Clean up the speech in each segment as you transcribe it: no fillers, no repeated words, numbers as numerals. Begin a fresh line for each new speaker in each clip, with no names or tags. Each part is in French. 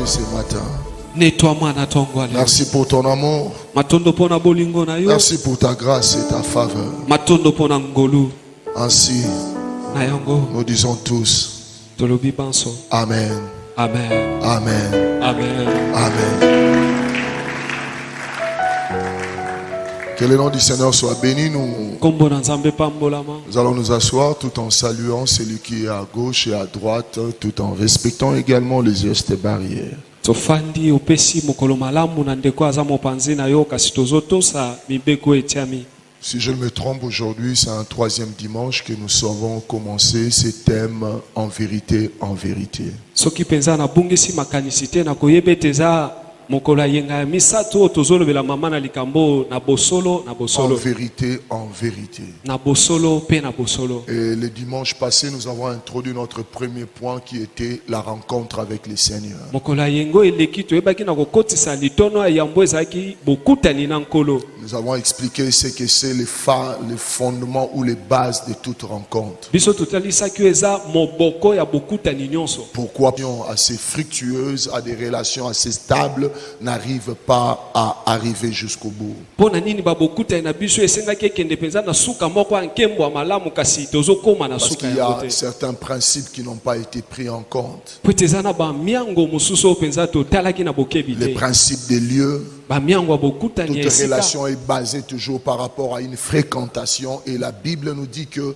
ce matin.
Nettoie-moi na tongo leo.
Merci pour ton amour.
Matondo pona bolingo na yo.
Merci pour ta grâce et ta faveur.
Matondo pona ngolu.
Ainsi,
Na yango
nous disons tous
tolobi banso.
Amen.
Amen.
Amen.
Amen.
Amen. Que le nom du Seigneur soit béni.
Kombo na Nzambe pambolama.
Nous allons nous asseoir tout en saluant celui qui est à gauche et à droite, tout en respectant également les gestes barrières.
Tofandi opesi mokolo malamu na ndeko aza mopanzi na yo kasi tozotosa mibeko etiami.
Si je ne me trompe, aujourd'hui, c'est un 3e dimanche que nous avons commencé ce thème en vérité, en vérité.
Soki penza na bungisi makanisite na koyebeteza mokolo yenga misato tozolobela mama na likambo na bosolo na bosolo.
En vérité, en vérité.
Na bosolo pe na bosolo.
Et le dimanche passé, nous avons introduit notre premier point qui était la rencontre avec le Seigneur.
Mokolo yengo eleki toyebaki na kokotisa litono yambo ezaki bokutani na nkolo.
Nous avons expliqué ce que c'est les fondements ou les bases de toute rencontre.
Biso totalisaki eza moboko ya bokutani nyonso.
Pourquoi une relation assez fructueuse, à des relations assez stables, n'arrive pas à arriver jusqu'au bout.
Pona nini ba bokutani na biso esengaki ekende penza na suka moko ankembo ya malamu kasi tozokoma na
Parce
suka
qu'il y
ya
a
kote.
certains principes qui n'ont pas été pris en compte.
Peteza na ba miango mususu penza totalaki na bokebi
Les
te.
principes des lieux.
Ba miango ya bokutani
Toute
ya esika.
relation est basée toujours par rapport à une fréquentation. Et la Bible nous dit que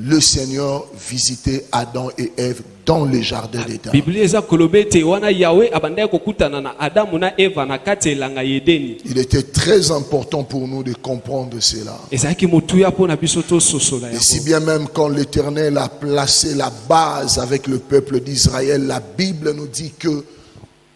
le Seigneur visitait Adam et Ève dans le jardin d'Éden.
Biblia eza kolobe te wana Yahweh abandaki kokutana na Adamu na Eva na kati elanga ya Edeni.
Il était très important pour nous de comprendre cela.
Ezalaki motuya pona biso tososola
Et
yango.
si bien même quand l'Éternel a placé la base avec le peuple d'Israël, la Bible nous dit que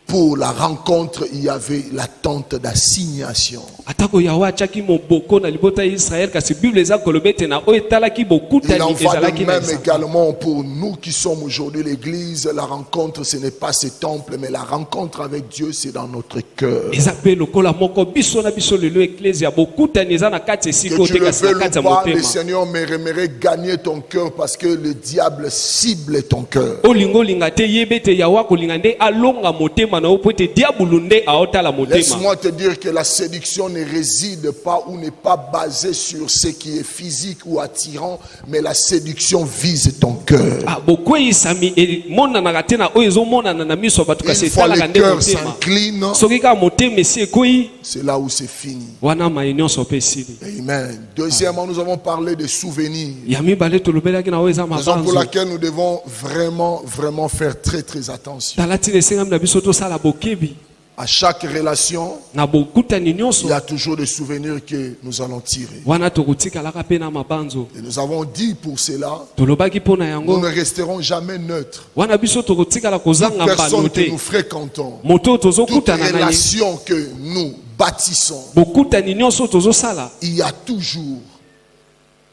pour la rencontre, il y avait la tente d'assignation.
Atako Yahweh achaki moboko na libota ya Israël kasi Bible eza kolobe te na oyo etalaki
Il
bokutani
en va
ezalaki
de
na
même
Israël.
également pour nous qui sommes aujourd'hui l'Église. La rencontre, ce n'est pas ce temple, mais la rencontre avec Dieu, c'est dans notre cœur.
Eza pe lokola moko biso na biso lelo ecclesia bokutani eza na kati
Que
esiko
tu
te
le
kasi na
veuilles
kati
ou
ya
pas, le
motema.
Seigneur aimerait gagner ton cœur parce que le diable cible ton cœur.
Olingo linga te yebe te Yahweh kolinga nde alonga motema na opo te diabulu nde aotala motema.
Laisse-moi te dire que la séduction ne réside pas ou n'est pas basée sur ce qui est physique ou attirant, mais la séduction vise ton cœur.
Ah bokweyisami emonanaka te na oyo ezomonana na miso ya bato kasi
Une fois
etalaka
le
nde
cœur
motema.
s'incline,
Soki kaka motema esi ekoyi
c'est là où c'est fini.
wana mai nyonso mpe esili.
Amen. Deuxièmement, nous avons parlé des souvenirs.
Ya mibale tolobelaki na oyo eza
Raison pour
mabanzo.
laquelle nous devons vraiment faire très attention.
Tala ntina esengami na biso tosala bokebi
À chaque relation,
na bokutani
il
nyonso
y a toujours des souvenirs que nous allons tirer.
wana tokotikalaka mpe na mabanzo.
Et nous avons dit pour cela,
Tolobaki mpo na
nous
yango
ne resterons jamais neutres.
wana biso tokotikala
Toute
kozanga mbano
personne que
te.
nous fréquentons,
Moto oyo
toute
tozokutana na ye
relation que nous bâtissons,
bokutani nyonso tozosala
il y a toujours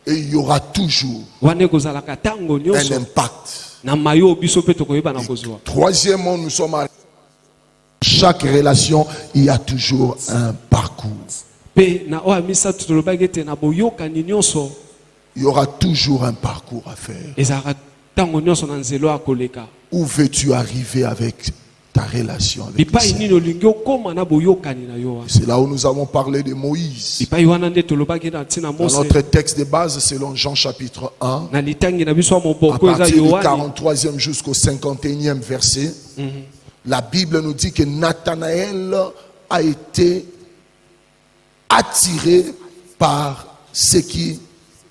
et il y aura toujours
wana ekozalaka ntango
un
nyonso
impact.
na mayo biso mpe tokoyeba na kozwa.
Troisièmement, nous sommes à chaque relation, il y a toujours un parcours.
Mpe na oyo ya misato tolobaki ete na boyokani nyonso
Il y aura toujours un parcours à faire.
ezalaka ntango nyonso na nzelo ya koleka.
Où veux-tu arriver avec ta relation avec le
Bipai
Seigneur?
nini olingi okóma na boyokani na yo wana.
C'est là où nous avons parlé de Moïse.
Bipai wana nde tolobaki na ntina
Dans
Mose
notre texte de base, selon Jean chapitre 1,
na litangi na biso ya
à
moboko eza
partir du
Yohani.
43e jusqu'au 51e verset, la Bible nous dit que Nathanaël a été attiré par ce qui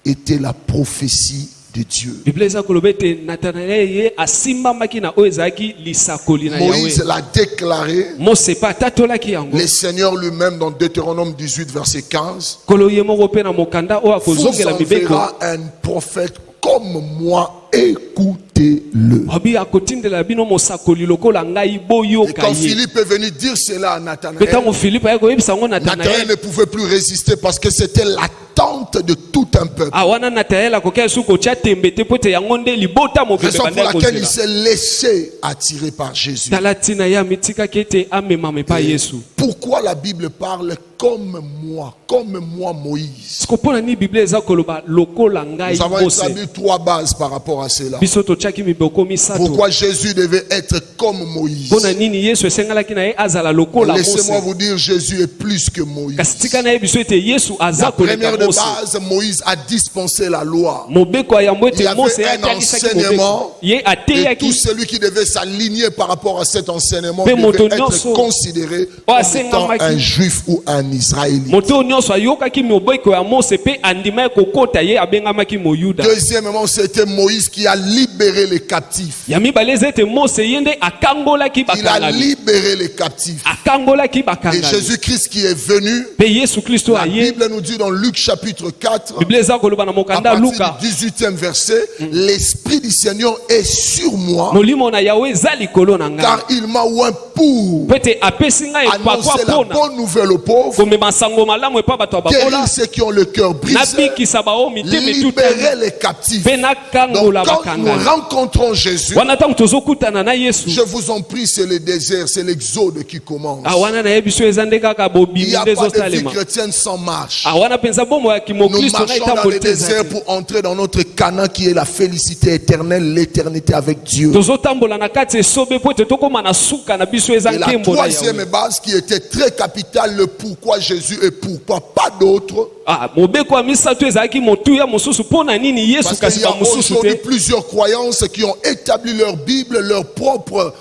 était la prophétie de Dieu.
Biblia eza koloba ete Nathanael ye asimbamaki na oyo ezalaki lisakoli na
Moïse
Yahweh.
l'a déclaré.
Mose mpe atatolaki yango.
Le Seigneur lui-même dans Deutéronome 18 verset 15,
Kolo ye moko mpe na mokanda oyo
vous
akozongela mibeko
enverra un prophète comme moi, écoutez-le.
abi akotindela bino mosakoli lokola ngai
Et
boyoka
quand
ye.
Philippe est venu dire cela à
Mpe
Nathanaël,
ntango Philippe aye koyebisa yango
Nathanaël
Nathanael
ne pouvait plus résister parce que c'était l'attente de tout un peuple.
wana Nathanael akoki asu kotia tembe te po ete yango nde libota mobimbe
Raison pour
bandaki
laquelle il
kozela.
s'est laissé attirer par Jésus.
Tala ntina ye amitikaki ete amemama epai Yesu.
Pourquoi la Bible parle comme moi Moïse.
Sikopona ni Bible eza koloba lokola ngai
Nous avons
Mose.
établi 3 bases par rapport à cela.
Biso tochaki miboko misato.
Pourquoi Jésus devait être comme Moïse?
Pona nini Yesu esengalaki na ye azala lokola Mose.
Laissez-moi vous dire, Jésus est plus que Moïse.
Kasi tika na ye biso ete Yesu
La
aza koleka
première de
Mose.
base, Moïse a dispensé la loi.
Mobeko ya
Il
mbote
y avait
Mose
un
atalisaki
enseignement
mobeko. Ye
et tout
ateyaki
celui qui devait s'aligner par rapport à cet enseignement
Mais
devait être
moto
considéré
Oh,
comme étant un juif ou un israélite.
moto nyonso ayokaki mobeko ya Mose pe andima kokota ye abengamaki moyuda.
Deuxièmement, c'était Moïse qui a libéré les captifs.
Ya mibale ete Mose yende akangolaki
Il a
bakangami.
libéré les captifs.
Akangolaki
Et
bakangami.
Jésus-Christ qui est venu,
Pe Yesu Kristo
la
aye.
Bible nous dit dans Luc chapitre 4,
Bible eza koloba na
à
mokanda
partir
Luka.
du 18e verset, l'Esprit du Seigneur est sur moi,
Molimo na Yahweh eza likolo na ngai.
car il m'a oint pour
Pete apesi ngai epakwa
annoncer la
pona.
bonne nouvelle aux pauvres,
Komema sango malamu epa bato ya
guérir
babola.
ceux qui ont le cœur brisé,
Nabikisa bao miteme tutani.
libérer les captifs.
Pe nakangola
Donc quand nous
bakangami.
rencontrons Jésus,
Wana tango tozokutana na Yesu.
je vous en prie, c'est le désert, c'est l'exode qui commence.
Awana na yebiso eza nde kaka
Il n'y
bobimi
a
nde
pas de vie
ezosalema.
chrétienne sans marche.
Awana penza bomo ya
Nous
kimokristo na
marchons dans le
etamboli te
désert
eza te.
pour entrer dans notre Canaan qui est la félicité éternelle, l'éternité avec Dieu.
Tozotambola na kati esobe po ete tokóma na suka na biso eza
Et la
nkembo na
troisième
Yahweh.
base qui était très capitale, le pourquoi Jésus et pourquoi pas d'autres.
Mobeko ya misato ezalaki motuya mosusu mpo na nini Yesu
Parce
kasi
qu'il y a
bamosusu
aujourd'hui
te.
plusieurs croyances qui ont établi leur Bible, leur propre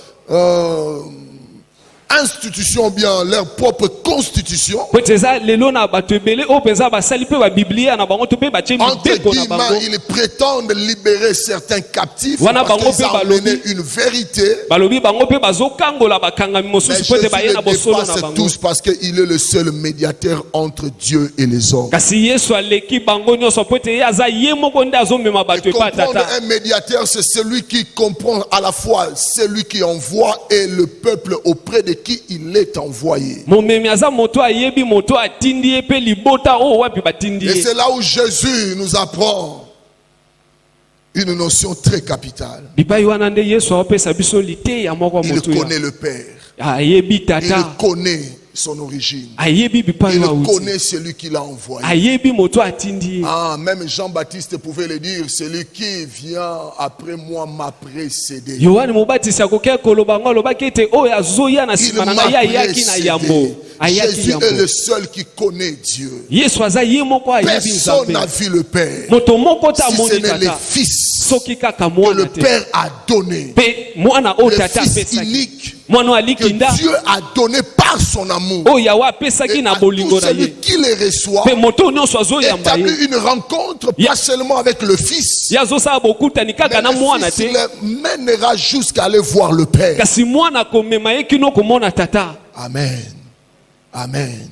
institution, bien leur propre constitution.
Po ete eza lelo na bato ebele oyo mpenza basali mpe babiblia na bango to mpe batie
Entre
mibeko na
guillemets,
bango.
ils prétendent libérer certains captifs
Wana
parce
bango
qu'ils
pe
ont
balobi.
amené une vérité.
Balobi bango mpe bazokangola bakangami
Mais
mosusu po
Jésus
ete baye na
les
bosolo na
dépasse
bango.
tous parce qu'il est le seul médiateur entre Dieu et les hommes.
Kasi Yesu aleki bango nyonso po ete ye aza ye moko nde azomema bato
Et
epa
comprendre
tata.
un médiateur, c'est celui qui comprend à la fois celui qui envoie et le peuple auprès de qui il est envoyé.
Momemi aza moto ayebi moto atindi ye mpe libota oyo wapi batindi
Et
ye.
c'est là où Jésus nous apprend une notion très capitale.
Bipai wana nde Yesu aopesa biso liteya moko
Il
moto ya.
connaît le Père.
Ayebi
Il
tata.
connaît son origine.
Ayebi bipai
Il
wa uti.
connaît celui qui l'a envoyé.
Ayebi moto atindi ye.
Ah, même Jean-Baptiste pouvait le dire, celui qui vient après moi m'a précédé.
Yohane mobatisi akoki koloba ngo alobaki ete oyo azoya na
Il
nsima na
m'a
ngai ayaki na yambo.
précédé.
Ayaki
Jésus
yambo.
est le seul qui connaît Dieu.
Yesu aza ye moko ayebi
Personne n'a
nzambe.
vu le Père.
Moto moko ta
Si ce
amoni
n'est les
tata.
fils
Soki kaka
que
mwana
le
te.
Père a donné.
Pe mwana oyo
Le
tata
Fils
apesaki.
unique
Mwana oyo
que
alikinda.
Dieu a donné par son amour.
Oyo yawe apesaki
Et
na
à tout
bolingo na
celui
ye.
qui les reçoit,
Pe moto oyo nyonso azoyamba ye.
établit une rencontre pas seulement avec le Fils,
Ye azosala bokutani kaka na
mais
mwana
le Fils
te.
le mènera jusqu'à aller voir le Père.
Kasi mwana komema ye kino komona tata.
Amen. Amen.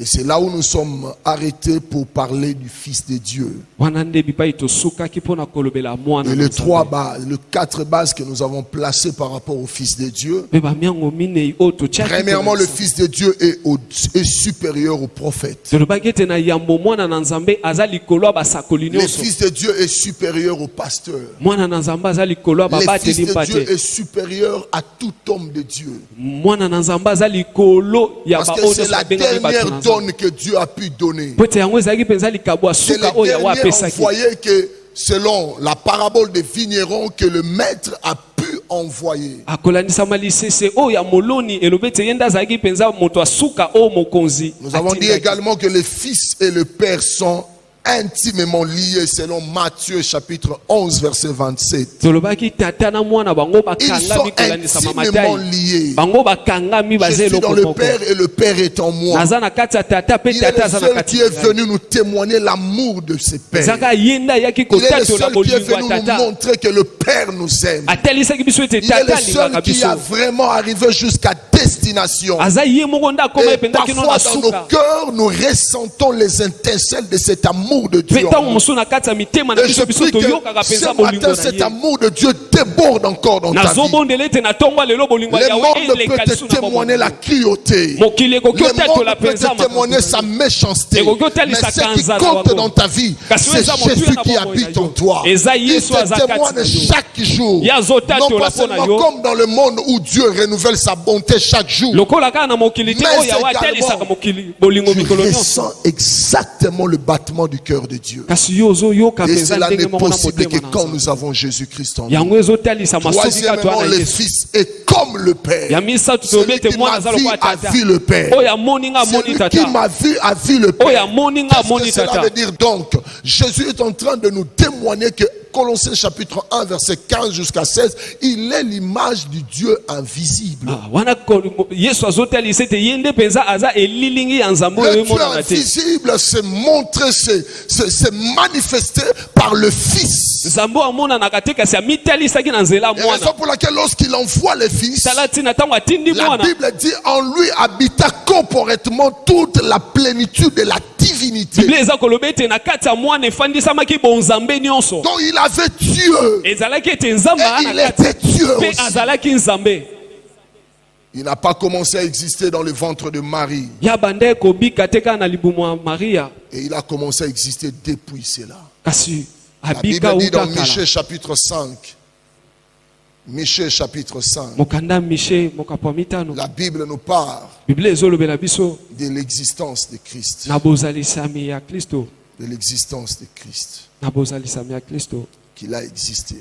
Et c'est là où nous sommes arrêtés pour parler du Fils de Dieu.
Wana nde bipai tosukaki mpona kolobela mwana.
Et
na
les
Nzambe.
3 bases, les 4 bases que nous avons placées par rapport au Fils de Dieu.
Pe bamiango minei oyo totiaki
Premièrement, le
kolakisa.
Fils de Dieu est supérieur au prophète.
tolobaki ete na yambo mwana na nzambe aza likolo ya basakoli
Le
nyonso.
Fils de Dieu est supérieur au pasteur.
Mwana na nzambe aza likolo ya
Le Fils
babateli
de Dieu
mpate.
est supérieur à tout homme de Dieu.
Mwana na nzambe aza likolo ya
Parce que
baoyo
c'est
nyonso
la
babengami bato
dernière
na nzambe.
donne que Dieu a pu donner.
Po ete yango ezalaki mpenza likabo ya
C'est
suka
le
oyo yawe
dernier
apesaki.
envoyé que, selon la parabole des vignerons, que le maître a pu envoyer.
akolandisama lisese oyo ya moloni elobi ete ye nde azalaki mpenza moto asuka oyo mokonzi
Nous avons dit
atindaki.
également que le Fils et le Père sont intimement liés selon Matthieu chapitre 11 verset 27.
tolobaki tata na mwana bango
Ils sont
bakangami kolandisama
intimement
matai.
liés.
Bango bakangami
Je
baza
suis dans
eloko
le
moko.
Père et le Père est en moi.
naza na kati ya tata pe
Il est
tata
le
aza na
seul
kati
qui est venu nous témoigner l'amour de ses pères.
ezaka ye nde ayaki
Il est le
kotatola
seul qui est
bolingo
venu
ya
nous
tata
montrer que le Père nous aime.
atalisaki biso ete
Il est
tata
le seul
alingaka
qui
biso.
a vraiment arrivé jusqu'à destination.
aza ye moko nde akoma
Et
ependaki no na
parfois dans nos
suka.
cœurs, nous ressentons les étincelles de cet amour l'amour de Dieu en nous. Et je prie que ce matin, cet amour de Dieu déborde encore dans ta vie. Le monde peut te témoigner la cruauté. Le monde peut te témoigner sa méchanceté. Mais ce qui compte dans ta vie, c'est Jésus qui habite en toi. Il te témoigne chaque jour. Non pas seulement comme dans le monde où Dieu renouvelle sa bonté chaque jour. Mais également, tu ressens exactement le battement du cœur de Dieu. Et cela n'est possible que quand nous avons Jésus-Christ en nous. Troisièmement, le Fils est comme le Père. Celui qui m'a vu a vu le Père. Celui qui m'a vu a vu le Père. Qu'est-ce que cela veut dire donc? Jésus est en train de nous témoigner que Colossiens chapitre 1 verset 15 jusqu'à 16, il est l'image du Dieu invisible. Le Dieu invisible s'est montré, s'est manifesté par le Fils. Et raison pour laquelle lorsqu'il envoie le Fils, la Bible dit en lui habita corporellement toute la plénitude de la divinité. Donc il avait Dieu. Et il était Dieu aussi. Il n'a pas commencé à exister dans le ventre de Marie. Et il a commencé à exister depuis cela. La Bible dit dans Michée chapitre 5. Michée chapitre 5. La Bible nous parle de l'existence de Christ. De l'existence de Christ. Qu'il a existé.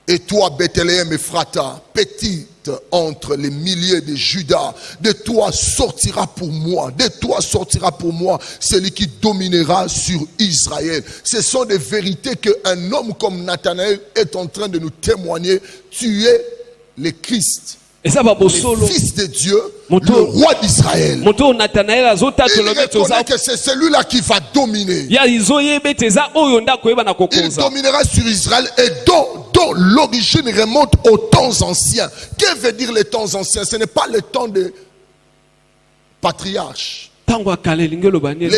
Et toi, Bethléem Ephrata, petite entre les milliers de Judas, de toi sortira pour moi celui qui dominera sur Israël. Ce sont des vérités qu'un homme comme Nathanaël est en train de nous témoigner. Tu es le Christ, le Fils de Dieu, le roi d'Israël. Il reconnaît que c'est celui-là qui va dominer. Il dominera sur Israël et dont l'origine remonte aux temps anciens. Que veut dire les temps anciens? Ce n'est pas le temps des patriarches. Les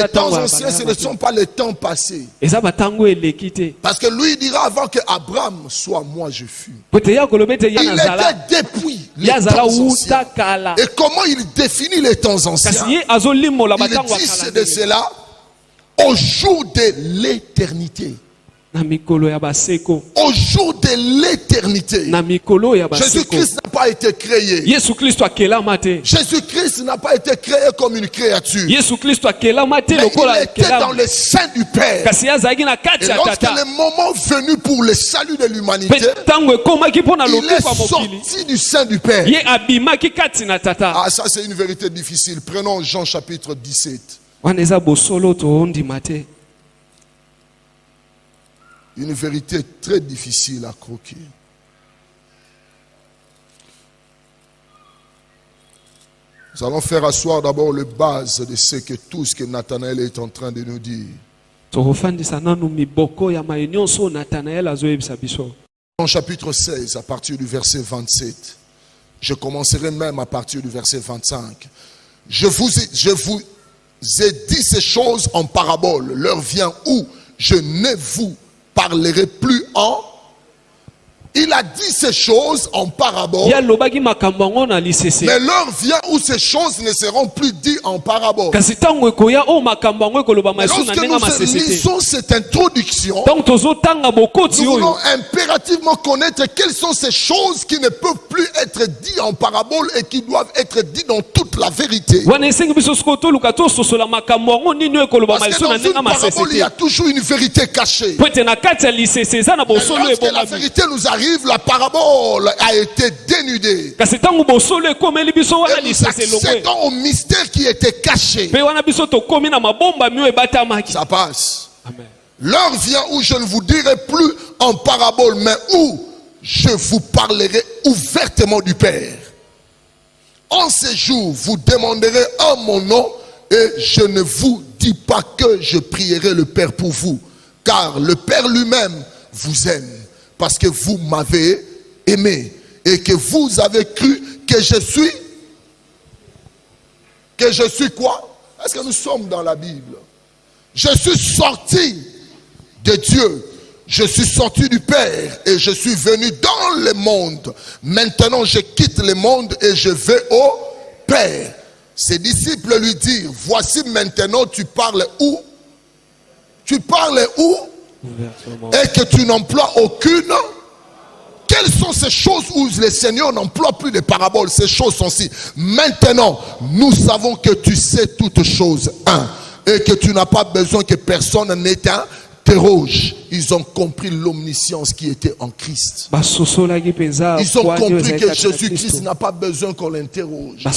temps anciens, ce ne sont pas les temps passés. Parce que lui dira avant que Abraham soit, moi je fus. Il était depuis les temps anciens. Et comment il définit les temps anciens? Il dit c'est de cela au jour de l'éternité. Au jour de l'éternité. Jésus-Christ n'a pas été créé. Jésus-Christ n'a pas été créé comme une créature. Mais il était dans le sein du Père. Et lorsque le moment venu pour le salut de l'humanité, il est sorti du sein du Père. Ah, ça c'est une vérité difficile. Prenons Jean chapitre 17. Une vérité très difficile à croquer. Nous allons faire asseoir d'abord le base de tout ce que Nathanaël est en train de nous dire. Dans chapitre 16, à partir du verset 27, je commencerai même à partir du verset 25. Je vous ai dit ces choses en parabole. L'heure vient où je ne vous parlerai plus en. Il a dit ces choses en parabole. Mais l'heure vient où ces choses ne seront plus dites en parabole. Lorsque nous lisons cette introduction, nous voulons impérativement connaître quelles sont ces choses qui ne peuvent plus être dites en parabole et qui doivent être dites dans toute la vérité. Parce que dans une parabole, il y a toujours une vérité cachée. Et lorsque la vérité nous arrive, la parabole a été dénudée. Et nous accédons au mystère qui était caché. Ça passe. L'heure vient où je ne vous dirai plus en parabole, mais où je vous parlerai ouvertement du Père. En ces jours, vous demanderez en mon nom, et je ne vous dis pas que je prierai le Père pour vous, car le Père lui-même vous aime. Parce que vous m'avez aimé et que vous avez cru que je suis. Que je suis quoi? Est-ce que nous sommes dans la Bible? Je suis sorti de Dieu. Je suis sorti du Père et je suis venu dans le monde. Maintenant, je quitte le monde et je vais au Père. Ses disciples lui dirent, voici maintenant tu parles où? Tu parles où? Et que tu n'emploies aucune. Quelles sont ces choses où le Seigneur n'emploie plus de paraboles? Ces choses sont-ci. Maintenant, nous savons que tu sais toutes choses. Et que tu n'as pas besoin que personne n'interroge. Ils ont compris l'omniscience qui était en Christ. Ils ont compris que Jésus-Christ n'a pas besoin qu'on l'interroge. Il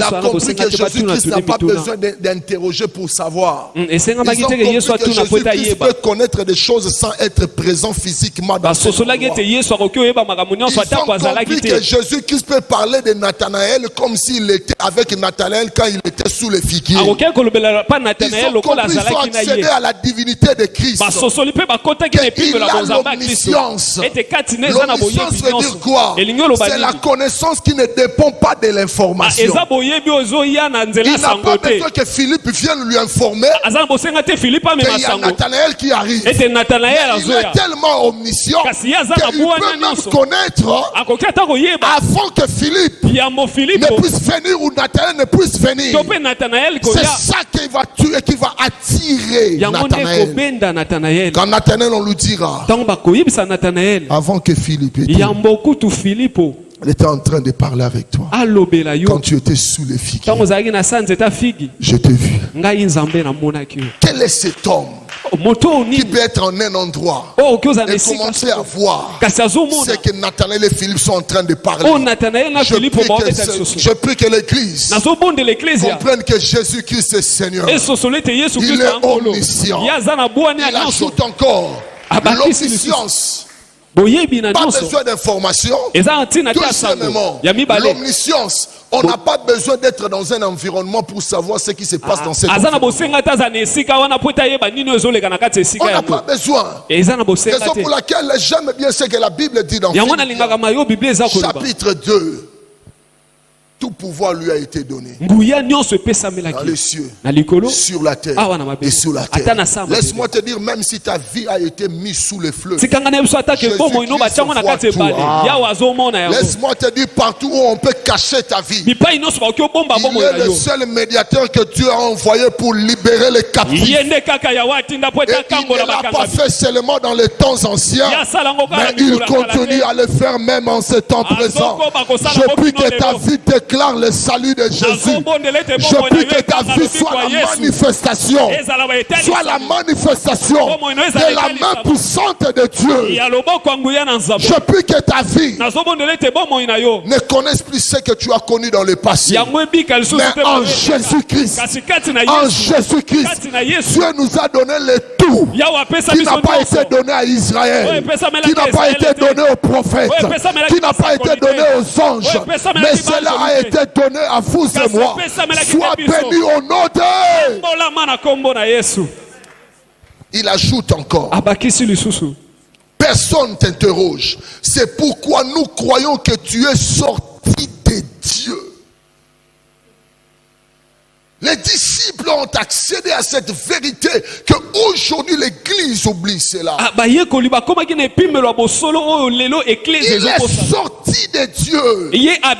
a compris que Jésus-Christ n'a pas besoin d'interroger pour savoir. Ils ont compris que Jésus-Christ peut connaître des choses sans être présent physiquement dans cette endroit. Ils ont compris que Jésus-Christ peut parler de Nathanaël comme s'il était avec Nathanaël quand il était sous les figuiers. Ils ont compris, ils ont accédé à la divinité de Christ. Il a l'omniscience. L'omniscience veut dire quoi? C'est la connaissance qui ne dépend pas de l'information. Il n'a pas besoin que Philippe vienne lui informer qu'il y a Nathanaël qui arrive. Il est tellement omniscient qu'il peut même connaître avant que Philippe ne puisse venir ou Nathanaël ne puisse venir. C'est ça qui va tuer, qui va attirer Nathanaël. Quand Nathanaël, on lui dira, avant que Philippe il était en train de parler avec toi. Quand tu étais sous les figuiers, je t'ai vu. Quel est cet homme qui peut être en un endroit et commencer à voir ce que Nathanaël et Philippe sont en train de parler? Je prie que l'Église comprenne que Jésus-Christ est Seigneur. Il est omniscient. Il ajoute encore l'omniscience. Pas besoin d'information. Tout simplement, l'omniscience. On n'a pas besoin d'être dans un environnement pour savoir ce qui se passe dans cette environnement. On n'a pas besoin. Raison pour laquelle j'aime bien ce que la Bible dit dans Philippiens, chapitre 2. Tout pouvoir lui a été donné dans les cieux, sur la terre et sous la terre. Laisse-moi te dire, même si ta vie a été mise sous les fleuves, laisse-moi te dire, partout où on peut cacher ta vie, il est le seul médiateur que Dieu a envoyé pour libérer les captifs. Et il ne l'a pas fait seulement dans les temps anciens, mais il continue à le faire même en ce temps présent. Je prie que ta vie déclare le salut de Jésus. Je prie que ta vie soit la manifestation, de la main puissante de Dieu. Je prie que ta vie ne connaisse plus ce que tu as connu dans le passé, mais en Jésus-Christ, Dieu nous a donné le tout qui n'a pas été donné à Israël, qui n'a pas été donné aux prophètes, qui n'a pas été donné aux anges, mais cela a été donné à vous et moi. Sois béni au nom de. Il ajoute encore, personne t'interroge. C'est pourquoi nous croyons que tu es sorti de Dieu. Les disciples ont accédé à cette vérité que aujourd'hui l'Église oublie cela. Il est sorti de Dieu. Il a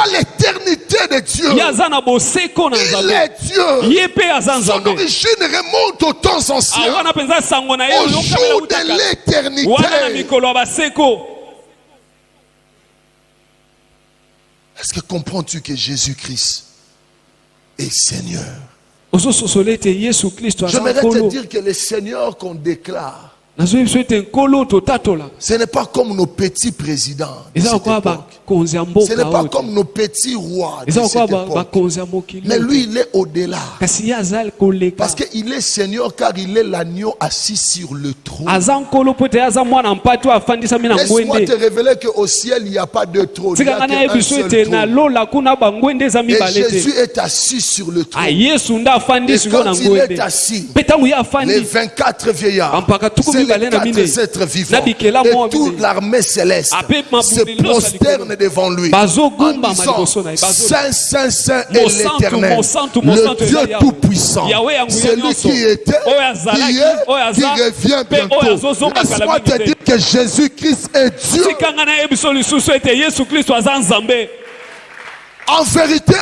l'éternité de Dieu. Il est Dieu. Son origine remonte aux temps anciens, au jour de l'éternité. Est-ce que comprends-tu que Jésus-Christ est Seigneur? J'aimerais te dire que le Seigneur qu'on déclare, ce n'est pas comme nos petits présidents de cette époque. Ce n'est pas comme nos petits rois de cette époque. Mais lui, il est au-delà. Parce qu'il est Seigneur, car il est l'agneau assis sur le trône. Laisse-moi te révéler qu'au ciel, il n'y a pas de trône. Il n'y a qu'un seul trône. Et Jésus est assis sur le trône. Et quand il est assis, les 24 vieillards les quatre êtres vivants et toute l'armée céleste se prosterne devant lui en disant Saint, Saint, Saint est l'Éternel, le Dieu Tout-Puissant, celui qui était, qui est, qui revient bientôt. Laisse-moi te dire que Jésus-Christ est Dieu. En vérité,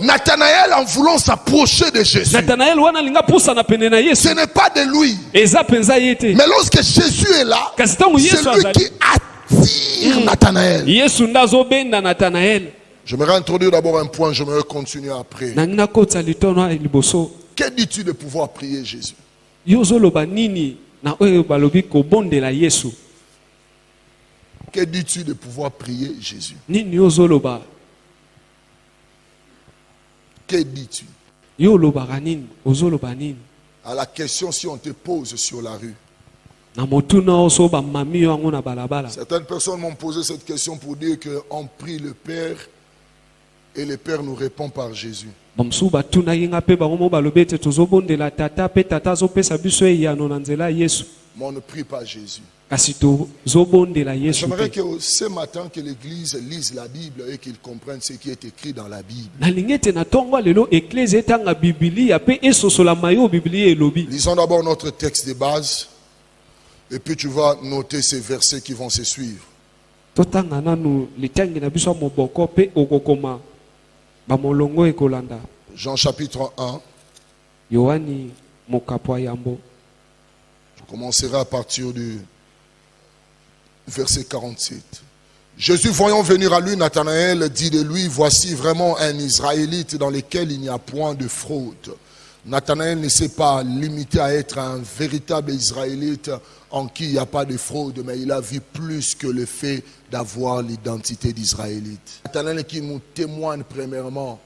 Nathanaël, en voulant s'approcher de Jésus, ce n'est pas de lui. Mais lorsque Jésus est là, c'est lui qui attire Nathanaël. J'aimerais introduire d'abord un point, j'aimerais continuer après. Que dis-tu de pouvoir prier Jésus? Que dis-tu de pouvoir prier Jésus? Que dis-tu? À la question si on te pose sur la rue. Certaines personnes m'ont posé cette question pour dire qu'on prie le Père et le Père nous répond par Jésus. Mais on ne prie pas Jésus. J'aimerais que ce matin que l'Église lise la Bible et qu'ils comprennent ce qui est écrit dans la Bible. Lisons d'abord notre texte de base et puis tu vas noter ces versets qui vont se suivre. Jean chapitre 1. Je commencerai à partir du verset 47. Jésus, voyant venir à lui Nathanaël, dit de lui, voici vraiment un Israélite dans lequel il n'y a point de fraude. Nathanaël ne s'est pas limité à être un véritable Israélite en qui il n'y a pas de fraude, mais il a vu plus que le fait d'avoir l'identité d'Israélite. Nathanaël qui nous témoigne premièrement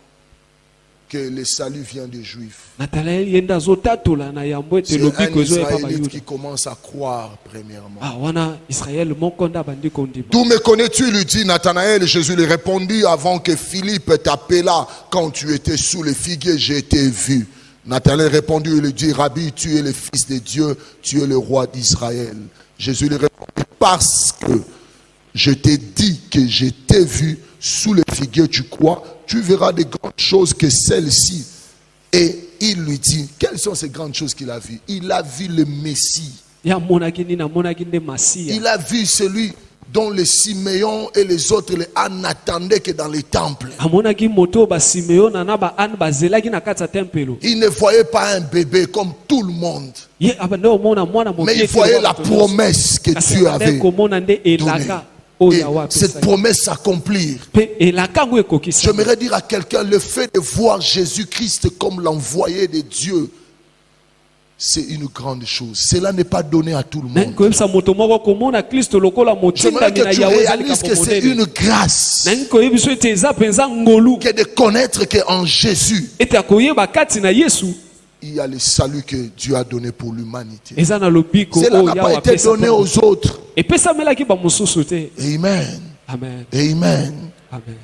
que le salut vient des Juifs. C'est un Israélite qui commence à croire premièrement. D'où me connais-tu, lui dit Nathanaël. Jésus lui répondit, avant que Philippe t'appelât, quand tu étais sous le figuier, j'ai été vu. Nathanaël répondit et lui dit, Rabbi, tu es le Fils de Dieu, tu es le roi d'Israël. Jésus lui répondit, parce que je t'ai dit que je t'ai vu sous le figuier, tu crois, tu verras de grandes choses que celles-ci. Et il lui dit, quelles sont ces grandes choses qu'il a vues? Il a vu le Messie. Il a vu celui dont les Siméon et les autres les Anne n'attendaient que dans les temples. Il ne voyait pas un bébé comme tout le monde. Mais il voyait la promesse que Dieu avait donnée. Et cette promesse s'accomplir. J'aimerais dire à quelqu'un, le fait de voir Jésus-Christ comme l'envoyé de Dieu, c'est une grande chose. Cela n'est pas donné à tout le monde. J'aimerais que tu réalises que c'est une grâce que de connaître qu'en Jésus, il y a le salut que Dieu a donné pour l'humanité. Cela n'a pas été donné aux autres. Amen.
Amen.
Amen.
Amen.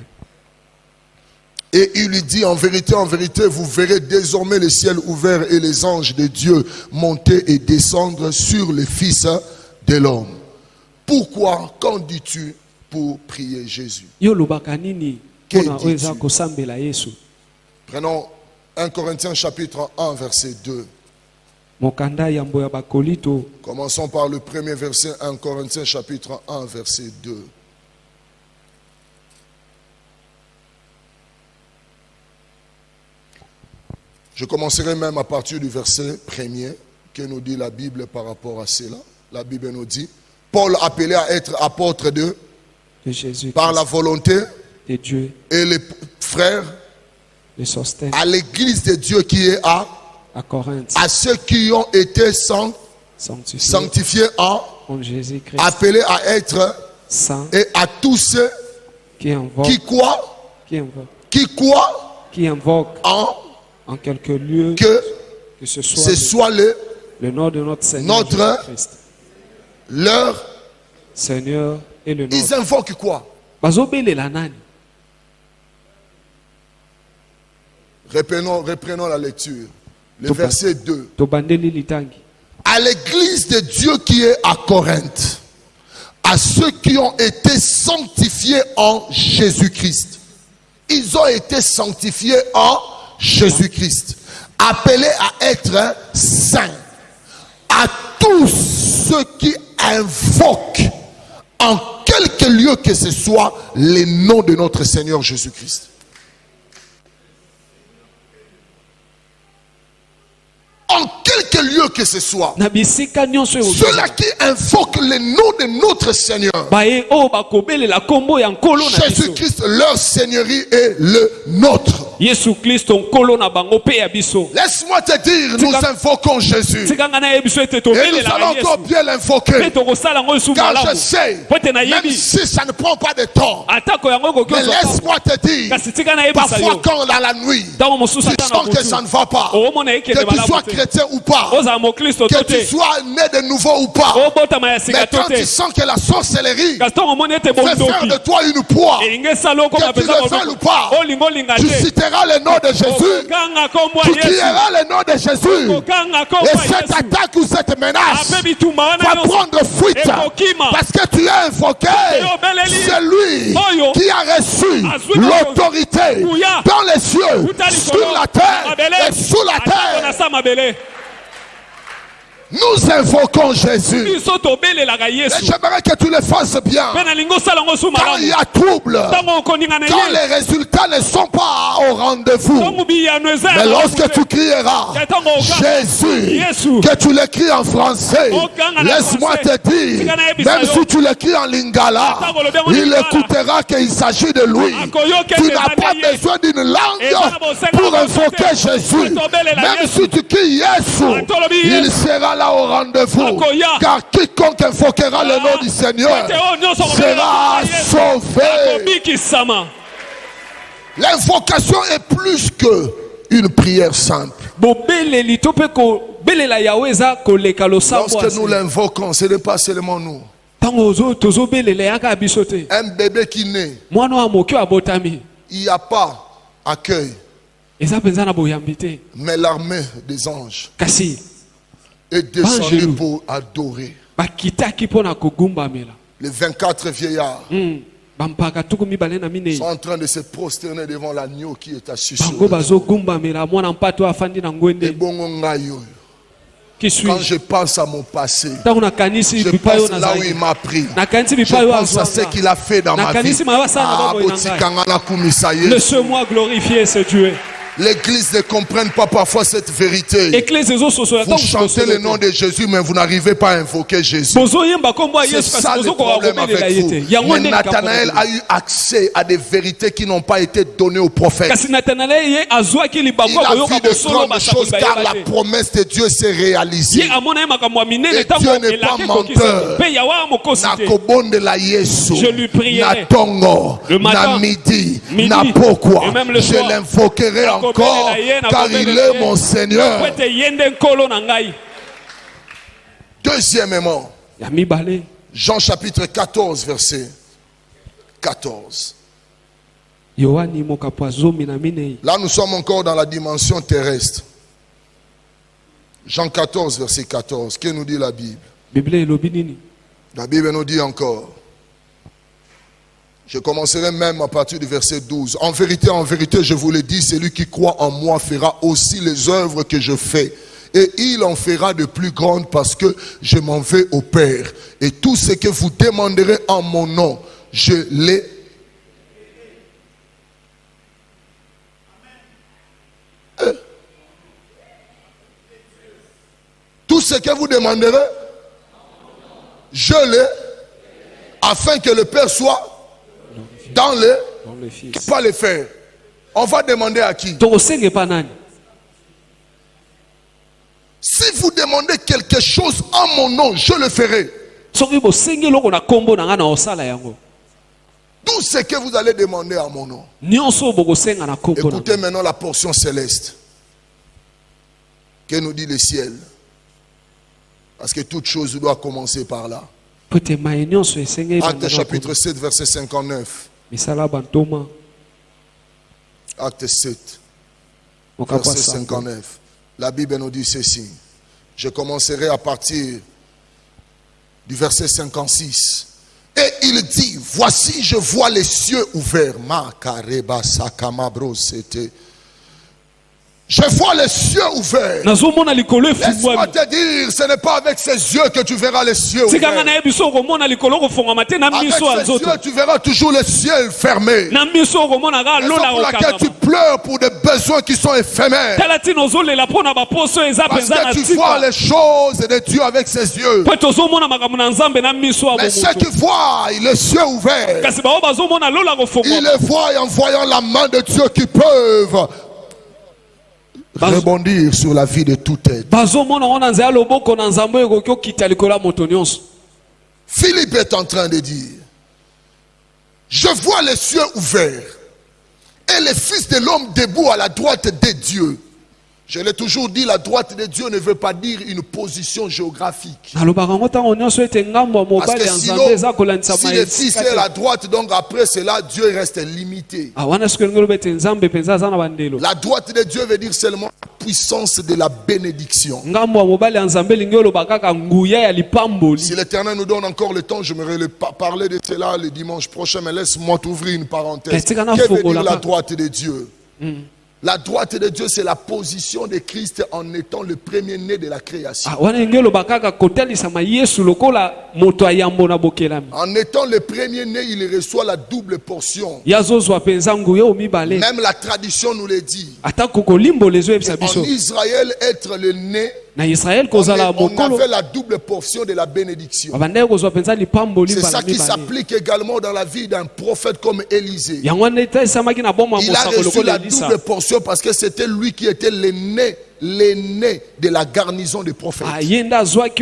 Et il lui dit, en vérité, vous verrez désormais le ciel ouvert et les anges de Dieu monter et descendre sur le Fils de l'homme. Pourquoi? Qu'en dis-tu pour prier Jésus? Que dis-tu? Prenons 1 Corinthiens chapitre 1 verset 2. Commençons par le premier verset, 1 Corinthiens chapitre 1 verset 2. Je commencerai même à partir du verset premier que nous dit la Bible par rapport à cela. La Bible nous dit, Paul appelé à être apôtre de
Jésus
par la volonté
de Dieu
et les frères à l'église de Dieu qui est à
Corinthe,
à ceux qui ont été sanctifiés en
Jésus-Christ,
appelés à être
saints,
et à tous ceux qui
invoquent en quelque lieu
que
ce
soit
le nom de notre Seigneur Jésus-Christ,
leur
Seigneur et le nom.
Ils invoquent quoi? Reprenons la lecture. Le verset 2. à l'église de Dieu qui est à Corinthe, à ceux qui ont été sanctifiés en Jésus-Christ. Ils ont été sanctifiés en Jésus-Christ, appelés à être saints. À tous ceux qui invoquent en quelque lieu que ce soit les noms de notre Seigneur Jésus-Christ. En quelque lieu que ce soit, ceux-là qui invoquent le nom de notre Seigneur, Jésus-Christ, leur seigneurie est le nôtre. Laisse-moi te dire, nous invoquons Jésus. Et nous allons encore bien l'invoquer. Car je sais, même si ça ne prend pas de temps, mais laisse-moi te dire, parfois quand dans la nuit, tu sens que ça ne va pas, que tu sois chrétien ou pas, que tu sois né de nouveau ou pas, mais quand tu sens que la sorcellerie fait faire de toi une proie, que tu le fais ou pas, tu citeras le nom de Jésus, tu crieras le nom de Jésus, et cette attaque ou cette menace va prendre fuite, parce que tu as invoqué celui qui a reçu l'autorité dans les cieux, sur la terre et sous la terre. Nous invoquons Jésus. Et j'aimerais que tu le fasses bien. Quand il y a trouble, quand les résultats ne sont pas au rendez-vous, mais lorsque tu crieras Jésus, que tu l'écris en français, laisse-moi te dire, même si tu l'écris en lingala, il écoutera qu'il s'agit de lui. Tu n'as pas besoin d'une langue pour invoquer Jésus. Même si tu cries Jésus, il sera là au rendez-vous, car quiconque invoquera le nom du Seigneur sera sauvé. L'invocation est plus qu'une prière simple. Lorsque nous l'invoquons, ce n'est pas seulement nous. Un bébé qui naît, il n'y a pas accueil, mais l'armée des anges est descendu pour adorer. Les 24 vieillards sont en train de se prosterner devant l'agneau qui est assis sur le Quand je pense à mon passé, je pense là où il m'a pris, je pense à ce qu'il a fait dans ma vie.
Laisse-moi glorifier ce Dieu.
L'église ne comprend pas parfois cette vérité. Vous chantez le nom de Jésus, mais vous n'arrivez pas à invoquer Jésus. C'est ça le problème avec vous. Mais Nathanaël a eu accès à des vérités qui n'ont pas été données aux prophètes. Il a vu de grandes choses car la promesse de Dieu s'est réalisée. Et Dieu n'est pas menteur. Nakobonde la Yesu, Natongo, Namidi, Napokwa. Je l'invoquerai encore car il est mon Seigneur. Deuxièmement, Jean chapitre 14 verset 14. Là nous sommes encore dans la dimension terrestre. Jean 14 verset 14. Que nous dit la Bible? La Bible nous dit encore. Je commencerai même à partir du verset 12. En vérité, je vous le dis, celui qui croit en moi fera aussi les œuvres que je fais. Et il en fera de plus grandes parce que je m'en vais au Père. Et tout ce que vous demanderez en mon nom, je l'ai. Tout ce que vous demanderez, je l'ai, afin que le Père soit dans le Fils. Pas le faire. On va demander à qui? Si vous demandez quelque chose en mon nom, je le ferai. Tout ce que vous allez demander en mon nom. Écoutez maintenant la portion céleste. Que nous dit le ciel? Parce que toute chose doit commencer par là. Acte chapitre 7 verset 59. Acte 7 verset 59. La Bible nous dit ceci. Je commencerai à partir du verset 56. Et il dit, voici, je vois les cieux ouverts. Je vois les cieux ouverts. Laisse-moi te dire, ce n'est pas avec ses yeux que tu verras les cieux ouverts. Avec ses yeux, tu verras toujours les cieux fermés. Raison pour laquelle tu pleures pour des besoins qui sont éphémères. Parce que tu vois les choses de Dieu avec ses yeux. Mais ceux qui voient les cieux ouverts, ils les voient en voyant la main de Dieu qui peuvent rebondir sur la vie de tout être. Philippe est en train de dire, je vois les cieux ouverts et les fils de l'homme debout à la droite de Dieu. Je l'ai toujours dit, la droite de Dieu ne veut pas dire une position géographique. Parce que sinon, si le fils est à la droite, donc après cela, Dieu reste limité. La droite de Dieu veut dire seulement la puissance de la bénédiction. Si l'Éternel nous donne encore le temps, j'aimerais parler de cela le dimanche prochain, mais laisse-moi t'ouvrir une parenthèse. Que veut dire la droite de Dieu? La droite de Dieu, c'est la position de Christ en étant le premier-né de la création. En étant le premier-né, il reçoit la double portion. Même la tradition nous le dit. En Israël, être le né, on avait la double portion de la bénédiction. C'est ça qui s'applique également dans la vie d'un prophète comme Élisée. Il a reçu la double portion parce que c'était lui qui était l'aîné de la garnison des prophètes. La droite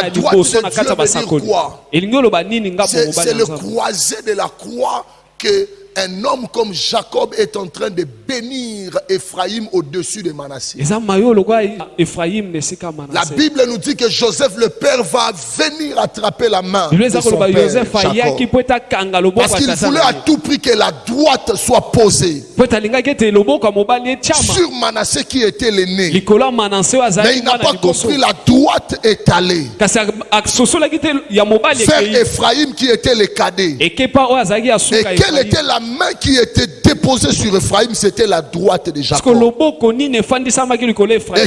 de Dieu veut dire quoi? C'est le croisé de la croix que un homme comme Jacob est en train de bénir Ephraïm au-dessus de Manassé. La Bible nous dit que Joseph le père va venir attraper la main de son père Jacob. Parce qu'il voulait à tout prix que la droite soit posée sur Manassé qui était l'aîné. Mais il n'a pas compris la droite étalée vers Ephraïm qui était le cadet. Et quelle était la main qui était déposée sur Ephraïm? C'était la droite de Jacob. Et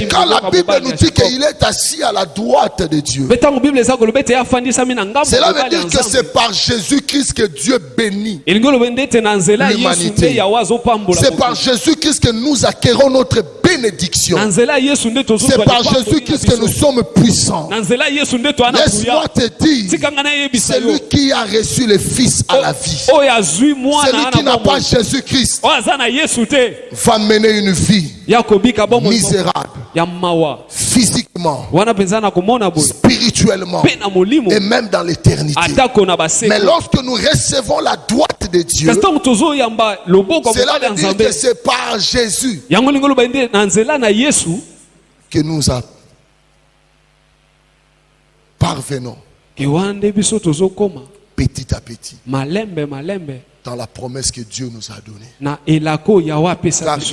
quand la Bible nous dit qu'il est assis à la droite de Dieu, cela veut dire que c'est par Jésus-Christ que Dieu bénit l'humanité. C'est par Jésus-Christ que nous acquérons notre bénédiction. C'est par Jésus-Christ que nous sommes puissants. Laisse-moi te dire, celui qui a reçu le Fils à la vie, celui qui n'a pas Jésus-Christ va mener une vie misérable, physiquement, spirituellement et même dans l'éternité. Mais lorsque nous recevons la droite de Dieu, cela veut dire que c'est par Jésus que nous parvenons petit à petit dans la promesse que Dieu nous a donnée. Car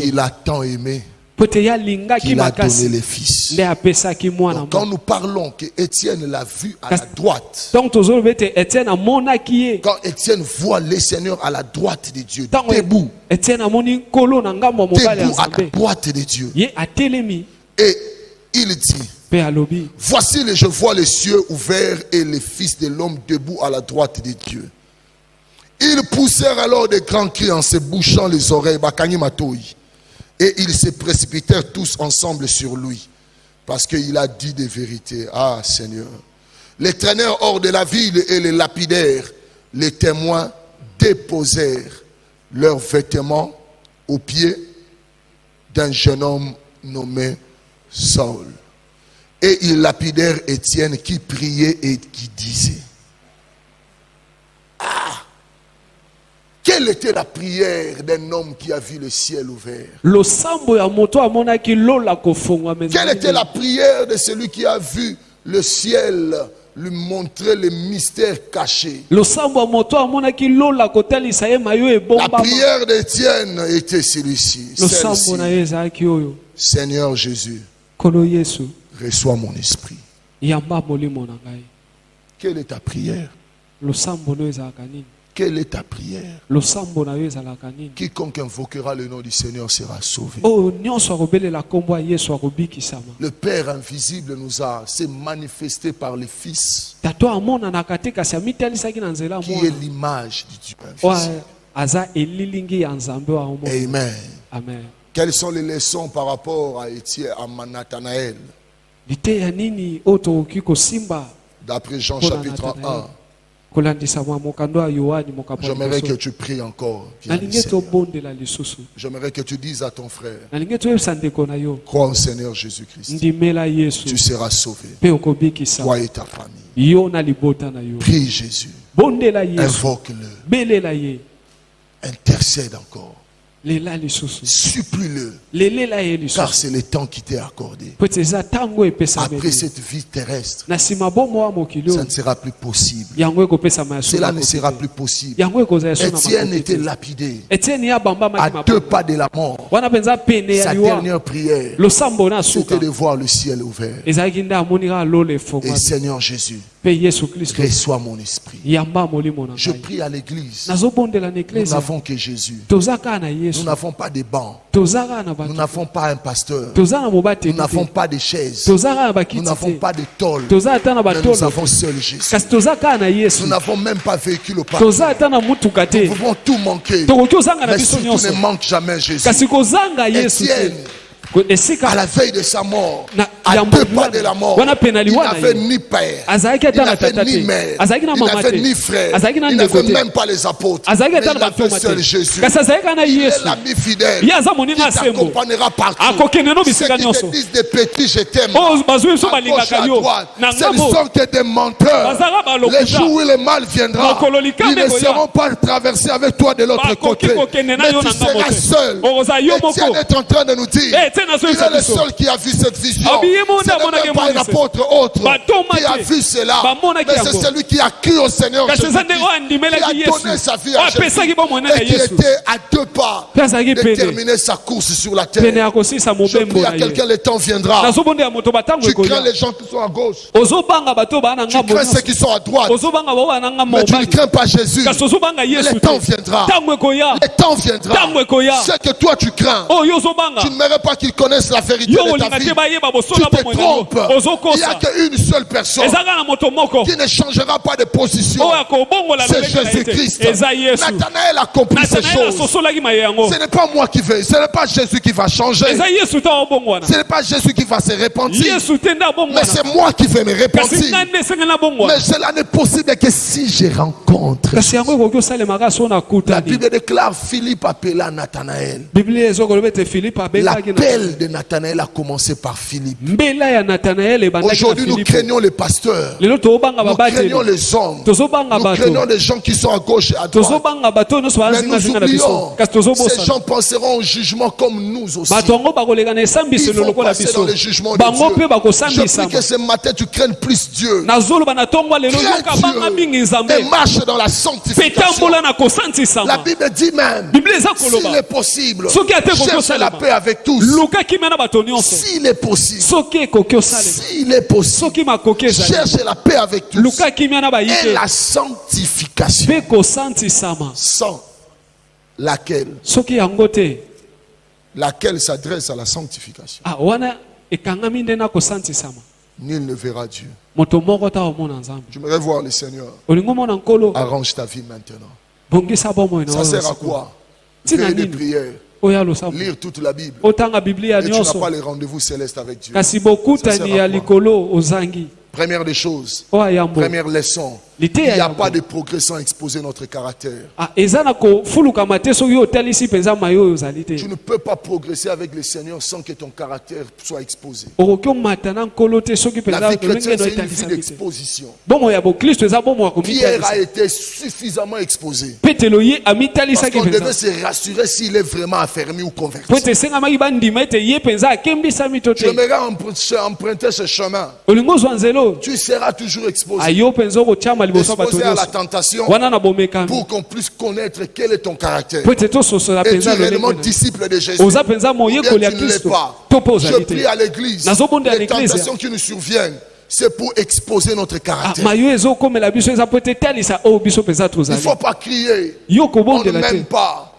il a tant aimé qu'il a donné les fils. Donc, quand nous parlons que Étienne l'a vu à la droite, quand Étienne voit le Seigneur à la droite de Dieu, debout à la droite de Dieu, et il dit, voici, je vois les cieux ouverts et les fils de l'homme debout à la droite de Dieu. Ils poussèrent alors des grands cris en se bouchant les oreilles, et ils se précipitèrent tous ensemble sur lui, parce qu'il a dit des vérités. Ah Seigneur, les traînèrent hors de la ville et les lapidaires, les témoins déposèrent leurs vêtements aux pieds d'un jeune homme nommé Saul. Et ils lapidèrent Étienne qui priait et qui disait, ah, quelle était la prière d'un homme qui a vu le ciel ouvert? Quelle était la prière de celui qui a vu le ciel lui montrer les mystères cachés? La prière d'Étienne était celui-ci. Seigneur Jésus, Reçois mon esprit. Quelle est ta prière? Quelle est ta prière? Quiconque invoquera le nom du Seigneur sera sauvé. Le Père invisible s'est manifesté par le Fils, qui est l'image du Dieu invisible. Amen.
Amen.
Quelles sont les leçons par rapport à Nathanaël? D'après Jean chapitre 1. J'aimerais que tu pries encore. J'aimerais que tu dises à ton frère, crois au Seigneur Jésus-Christ, tu seras sauvé, toi et ta famille. Prie Jésus, invoque-le, intercède encore, supplie-le, car c'est le temps qui t'est accordé. Après cette vie terrestre, ça ne sera plus possible. Cela ne sera plus possible. Étienne était lapidé à 2 pas de la mort. Sa dernière prière, c'était de voir le ciel ouvert. Et Seigneur Jésus, reçois mon esprit. Je prie à l'église. Nous n'avons que Jésus. Nous n'avons pas de bancs. Nous n'avons pas un pasteur. Nous n'avons pas de chaises. Nous n'avons pas de tôle. Mais nous avons seul Jésus. Nous n'avons même pas véhicule au parc. Nous pouvons tout manquer. Mais surtout ne manque jamais Jésus. Étienne, à la veille de sa mort, à 2 pas de la mort, il n'avait ni père, il n'avait ni mère, il n'avait ni frère, il n'avait même pas les apôtres, mais il avait seul Jésus. Il est l'ami fidèle qui t'accompagnera partout. Ceux qui te disent des petits je t'aime, à gauche à droite, ce sont que des menteurs. Les jours où le mal viendra, ils ne seront pas traversés avec toi de l'autre côté, mais tu seras seul. Étienne est en train de nous dire, il est le seul qui a vu cette vision. Ce n'est même pas un apôtre autre qui a vu cela, mais c'est celui qui a cru au Seigneur Jésus, qui a donné sa vie à Jésus et qui était à 2 pas de terminer sa course sur la terre. Je prie à quelqu'un, le temps viendra. Tu crains les gens qui sont à gauche, tu crains ceux qui sont à droite, mais tu ne crains pas Jésus. Le temps viendra. Le temps viendra. Ce que toi tu crains, tu ne mérites pas qu'ils connaissent la vérité de ta vie. Tu te trompes. Il n'y a qu'une seule personne qui ne changera pas de position. C'est Jésus-Christ. Nathanaël a accompli ces choses. Ce n'est pas moi qui vais, ce n'est pas Jésus qui va changer. Ce n'est pas Jésus qui va se repentir, mais c'est moi qui vais me repentir. Mais cela n'est possible que si je rencontre. La Bible déclare Philippe appela Nathanaël. L'appel de Nathanaël a commencé par Philippe. Aujourd'hui, nous craignons les pasteurs, nous craignons les hommes, nous craignons les gens qui sont à gauche et à droite. Mais nous oublions, ces gens penseront au jugement comme nous aussi. Ils vont passer dans le jugement de Dieu. Je prie que ce matin tu craignes plus Dieu. Et marche dans la sanctification. La Bible dit même, s'il est possible, cherche la paix avec tous. S'il est possible, s'il est possible, cherche la paix avec tous et la sanctification, sans laquelle s'adresse à la sanctification. Nul ne verra Dieu. J'aimerais voir le Seigneur. Arrange ta vie maintenant. Ça sert à quoi? Faire des prières, lire toute la Bible, et tu n'as pas les rendez-vous célestes avec Dieu. Ça sert à quoi? Première des choses, première leçon, il n'y a pas de progression à exposer notre caractère. Tu ne peux pas progresser avec le Seigneur sans que ton caractère soit exposé. La vie chrétienne, c'est une vie d'exposition. Pierre a été suffisamment exposé parce qu'on devait se rassurer s'il est vraiment affermi ou converti. J'aimerais emprunter ce chemin. Tu seras toujours exposé. exposé à la tentation pour qu'on puisse connaître quel est ton caractère. Es-tu réellement disciple de Jésus? Ou bien tu ne l'es pas. Je prie à l'église. Les tentations qui nous surviennent, c'est pour exposer notre caractère. Il ne faut pas crier. On ne m'aime pas.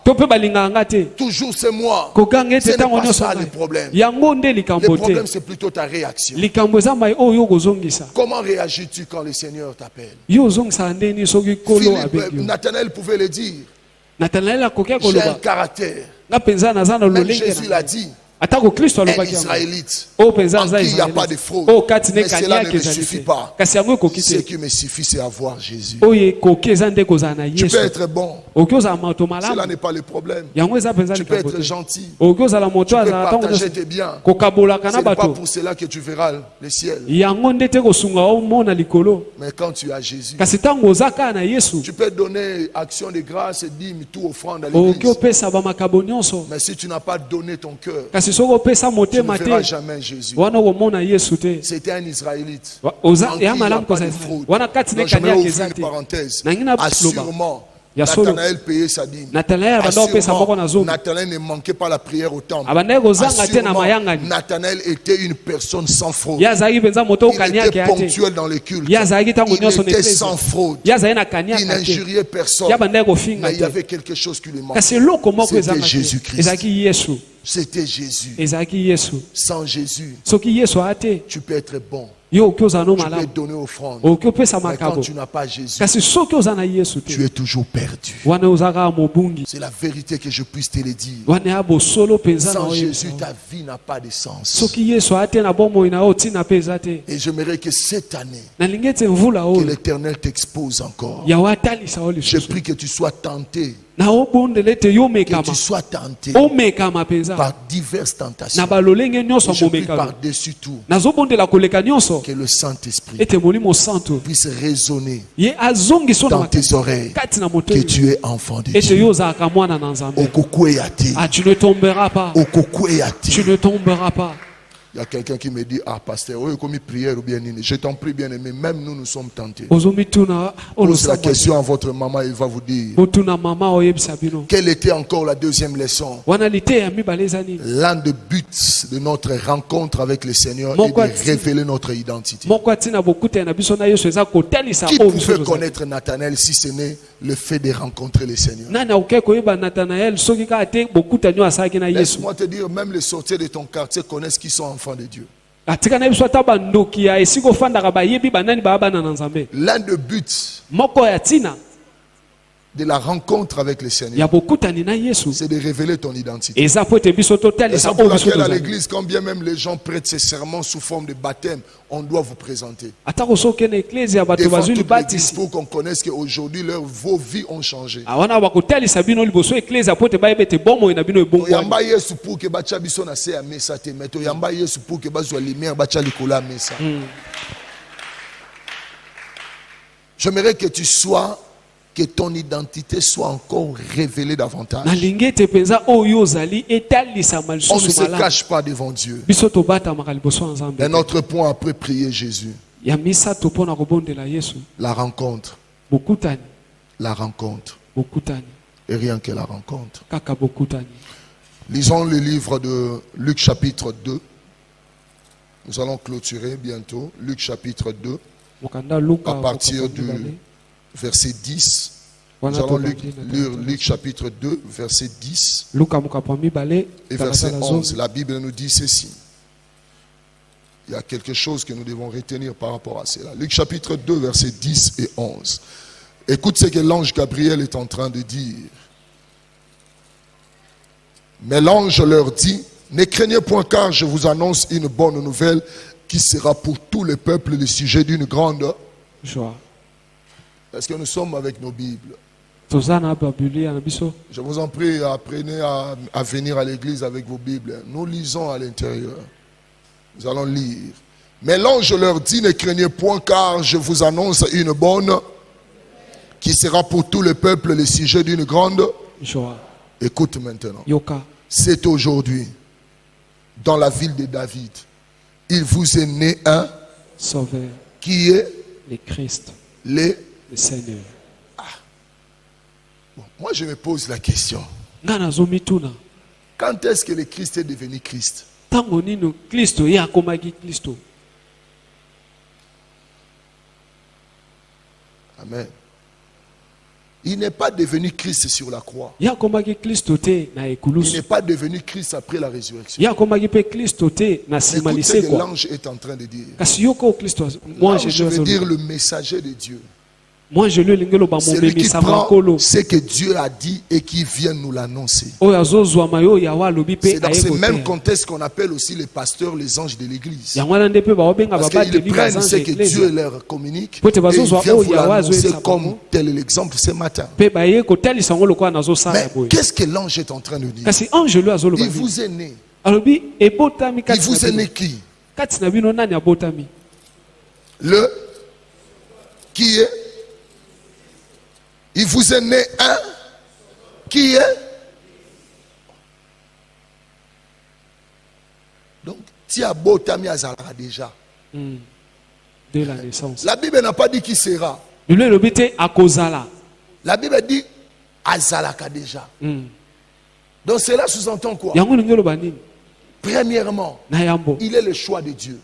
Toujours c'est moi. Ce n'est pas ça le problème. Le problème c'est plutôt ta réaction. Comment réagis-tu quand le Seigneur t'appelle? Nathanaël pouvait le dire. J'ai un caractère. Même Jésus l'a dit. Un Israélite en qui il n'y a pas de fraude. Mais cela ne me suffit pas. Ce qui me suffit, c'est avoir Jésus. Tu peux être bon. Cela n'est pas le problème. Tu peux être gentil. Tu peux partager tes biens. Ce n'est pas pour cela que tu verras le ciel. Mais quand tu as Jésus, tu peux donner action de grâce, dîme, tout offrande à l'église. Mais si tu n'as pas donné ton cœur, tu ne verras jamais Jésus. C'était un Israélite en qui il n'y a pas de fraude. Donc j'aimerais ouvrir une parenthèse. Assurément, Nathanaël payait sa dîme. Assurément, Nathanaël ne manquait pas la prière au temple. Assurément, Nathanaël était une personne sans fraude. Il était ponctuel dans les cultes. Il était sans fraude. Il n'injuriait personne. Mais il y avait quelque chose qui lui manquait. C'était Jésus-Christ. C'était Jésus. Sans Jésus, tu peux être bon. Tu peux donner offrande. Mais quand tu n'as pas Jésus, tu es toujours perdu. C'est la vérité que je puisse te le dire. Sans Jésus, ta vie n'a pas de sens. Et j'aimerais que cette année, que l'Éternel t'expose encore. Je prie que tu sois tenté. Que tu sois tenté par diverses tentations. Et je prie par-dessus tout que le Saint-Esprit puisse résonner dans tes oreilles que tu es enfant de Dieu.
Tu ne tomberas pas. Tu ne tomberas pas.
Il y a quelqu'un qui me dit, ah pasteur, comme prière ou bien, je t'en prie bien aimé, même nous sommes tentés. Pose la question à votre maman, il va vous dire. Quelle était encore la deuxième leçon? L'un des buts de notre rencontre avec le Seigneur est de révéler notre identité. Qui pouvait connaître Nathanaël si ce n'est le fait de rencontrer le Seigneur? Laisse-moi te dire, même les sorciers de ton quartier connaissent qui sont enfants de Dieu. L'un des buts de la rencontre avec le Seigneur, c'est de révéler ton identité. Et c'est pour laquelle à l'église, quand bien même les gens prêtent ces serments sous forme de baptême, on doit vous présenter. Devant toute l'église pour qu'on connaisse qu'aujourd'hui vos vies ont changé. J'aimerais que tu sois, que ton identité soit encore révélée davantage. On ne se cache pas devant Dieu. Un autre point après prier Jésus. La rencontre. La rencontre. Et rien que la rencontre. Lisons le livre de Luc chapitre 2. Nous allons clôturer bientôt. Luc chapitre 2. À partir du verset 10. Nous allons lire Luc chapitre 2, verset 10 et verset 11. La Bible nous dit ceci. Il y a quelque chose que nous devons retenir par rapport à cela. Luc chapitre 2, verset 10 et 11. Écoute ce que l'ange Gabriel est en train de dire. Mais l'ange leur dit, ne craignez point car je vous annonce une bonne nouvelle qui sera pour tous les peuples le sujet d'une grande joie. Est-ce que nous sommes avec nos Bibles? Je vous en prie, apprenez à venir à l'église avec vos Bibles. Nous lisons à l'intérieur. Nous allons lire. Mais l'ange leur dit, ne craignez point car je vous annonce une bonne qui sera pour tout le peuple le sujet d'une grande joie. Écoute maintenant. C'est aujourd'hui, dans la ville de David, il vous est né un
sauveur
qui est
le Christ.
Le
le Seigneur.
Bon, moi je me pose la question. Quand est-ce que le Christ est devenu Christ? Amen. Il n'est pas devenu Christ sur la croix. Il n'est pas devenu Christ après la résurrection. Écoutez ce que l'ange est en train de dire. L'ange, je veux dire le messager de Dieu. Celui qui prend ce que Dieu a dit et qui vient nous l'annoncer. C'est dans ce même contexte qu'on appelle aussi les pasteurs, les anges de l'église. Parce qu'ils prennent ce que Dieu leur communique et ils viennent vous l'annoncer comme tel est l'exemple ce matin. Mais qu'est-ce que l'ange est en train de dire? Il vous est né. Il vous est né qui? Le qui est? Il vous est né un qui est? Donc, Tiabotami Azala déjà.
De la naissance.
La Bible n'a pas dit qui sera. La Bible dit Azalaka déjà. Donc cela sous-entend quoi? Premièrement, il est le choix de Dieu.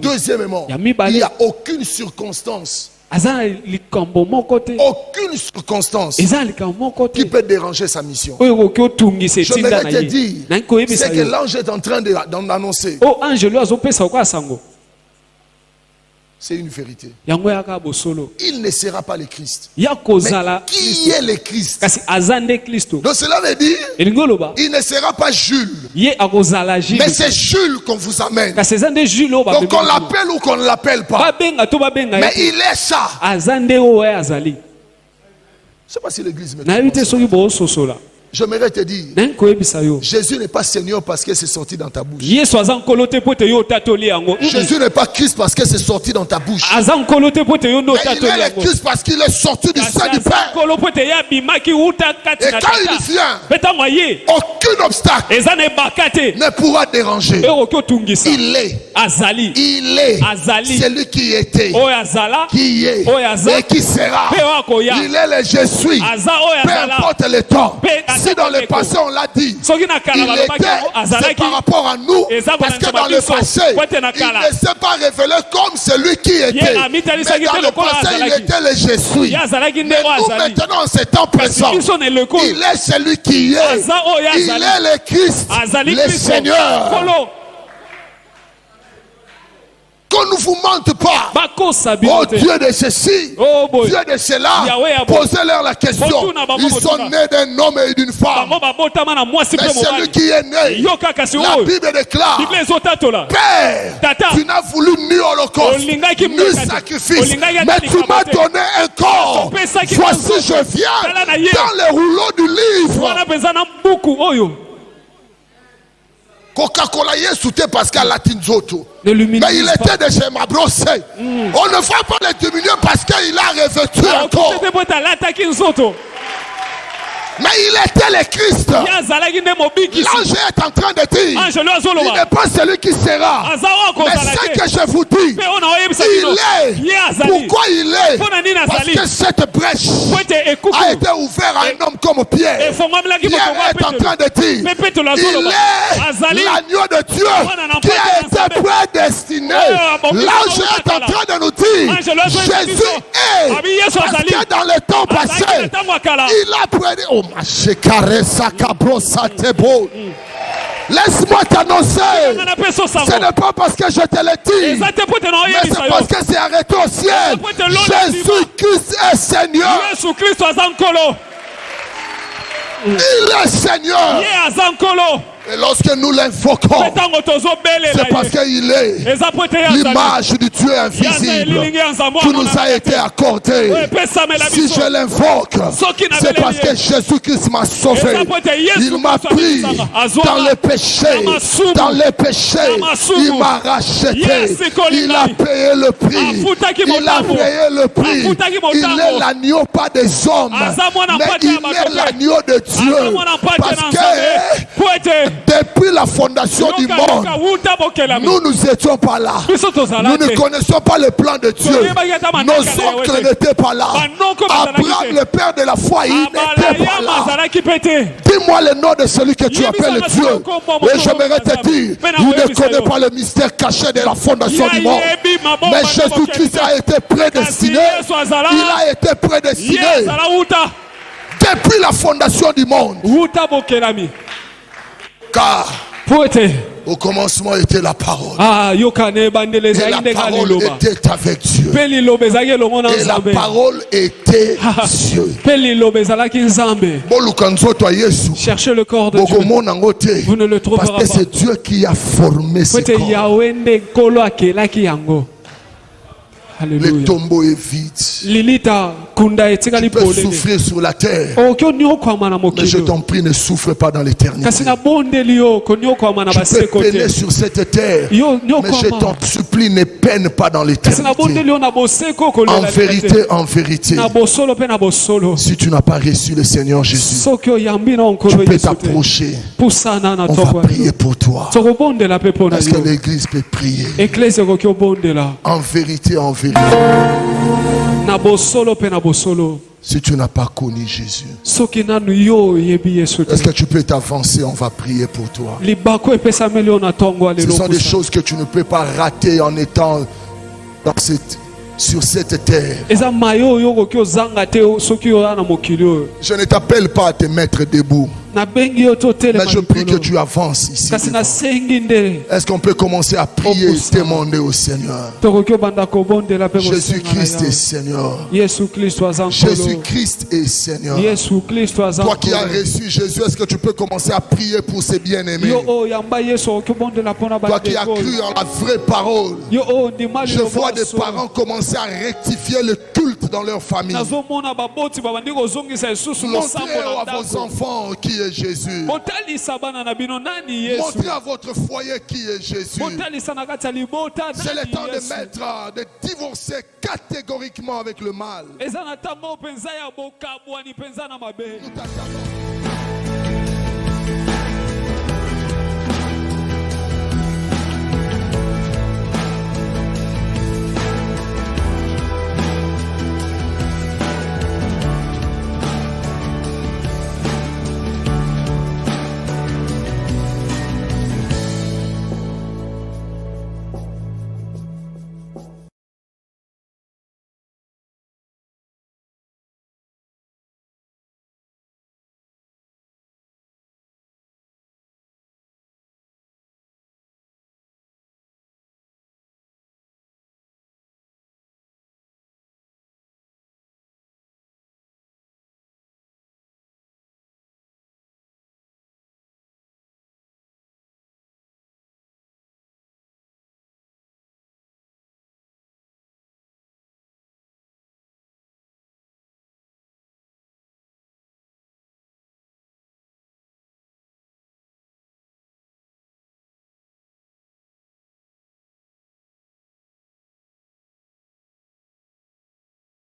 Deuxièmement, il n'y a aucune circonstance. Aucune circonstance qui peut déranger sa mission. Je voudrais te dire, c'est que l'ange est en train d'annoncer. C'est une vérité. Il ne sera pas le Christ. Mais qui est le Christ? Donc cela veut dire, il ne sera pas Jules. Mais c'est Jules qu'on vous amène. Donc qu'on l'appelle ou qu'on ne l'appelle pas. Mais il est ça. Je ne sais pas si l'église me comprend. J'aimerais te dire, Jésus n'est pas Seigneur parce que c'est sorti dans ta bouche. Jésus n'est pas Christ parce que c'est sorti dans ta bouche. Mais il est le Christ parce qu'il est sorti du sein du Père. Et quand il vient, aucun obstacle ne pourra déranger. Il est celui qui était, qui est et qui sera. Il est le je suis. Peu importe le temps. Si dans le passé on l'a dit, il était, c'est par rapport à nous, parce que dans le passé, il ne s'est pas révélé comme celui qui était. Mais dans le passé, il était le je suis. Mais nous maintenant, en ces temps présents, il est celui qui est. Il est le Christ, le Seigneur. Qu'on ne vous mente pas. Oh Dieu de ceci, Dieu de cela, posez-leur la question. Ils sont nés d'un homme et d'une femme. Mais celui qui est né, la Bible déclare, Père, tu n'as voulu ni holocauste, ni sacrifice, mais tu m'as donné un corps. Voici je viens dans le rouleau du livre. Coca-Cola est parce qu'à Latinzoto. Mais il était de chez Mabrosé. On ne va pas le diminuer parce qu'il a revêtu encore. Mais il était le Christ. L'ange est en train de dire, il n'est pas celui qui sera. Mais ce que je vous dis, il est. Pourquoi il est? Parce que cette brèche a été ouverte à un homme comme Pierre. Pierre est en train de dire, il est l'agneau de Dieu qui a été prédestiné. L'ange est en train de nous dire, Jésus est. Parce que dans le temps passé, il a prédit. Laisse-moi t'annoncer. Ce n'est pas parce que je te le dis, mais c'est parce que c'est arrêté au ciel. Jésus-Christ est Seigneur. Il est Seigneur. Et lorsque nous l'invoquons, c'est parce qu'il est l'image du Dieu invisible qui nous a été accordée. Si je l'invoque, c'est parce que Jésus-Christ m'a sauvé. Il m'a pris dans les péchés. Il m'a racheté. Il a payé le prix. Il a payé le prix. Il est l'agneau pas des hommes, mais il est l'agneau de Dieu. Parce que Depuis la fondation du monde, nous n'étions pas là. Nous ne connaissions pas le plan de Dieu. Nos oncles n'étaient pas là. Abraham, le père de la foi, il n'était pas là. Dis-moi le nom de celui que tu appelles Dieu. Et j'aimerais te dire, il ne connaît pas le mystère caché de la fondation du monde. Mais Jésus-Christ a été prédestiné. Il a été prédestiné depuis la fondation du monde. Car au commencement était la parole. Et la parole était avec Dieu. Et la parole était Dieu.
Cherchez le corps de Dieu. Vous ne le trouverez pas.
Parce que c'est Dieu qui a formé ce corps. Le tombeau est vide. Tu peux souffrir sur la terre, mais je t'en prie, ne souffre pas dans l'éternité. Tu peux peiner sur cette terre, mais je t'en supplie, ne peine pas dans l'éternité. En vérité, si tu n'as pas reçu le Seigneur Jésus, tu peux t'approcher. On va prier pour toi. Est-ce que l'église peut prier? En vérité, si tu n'as pas connu Jésus, est-ce que tu peux t'avancer? On va prier pour toi. Ce sont des choses que tu ne peux pas rater en étant sur cette terre. Je ne t'appelle pas à te mettre debout, mais je prie que tu avances ici. Est-ce qu'on peut commencer à prier et demander au Seigneur? Jésus-Christ est Seigneur. Jésus-Christ est Seigneur. Toi qui as reçu Jésus, est-ce que tu peux commencer à prier pour ses bien-aimés? Toi qui as cru en la vraie parole, je vois des parents commencer à rectifier le culte dans leur famille. Montrez à vos enfants qui est Jésus. Montrez à votre foyer qui est Jésus. C'est le temps de divorcer catégoriquement avec le mal. Nous t'attendons.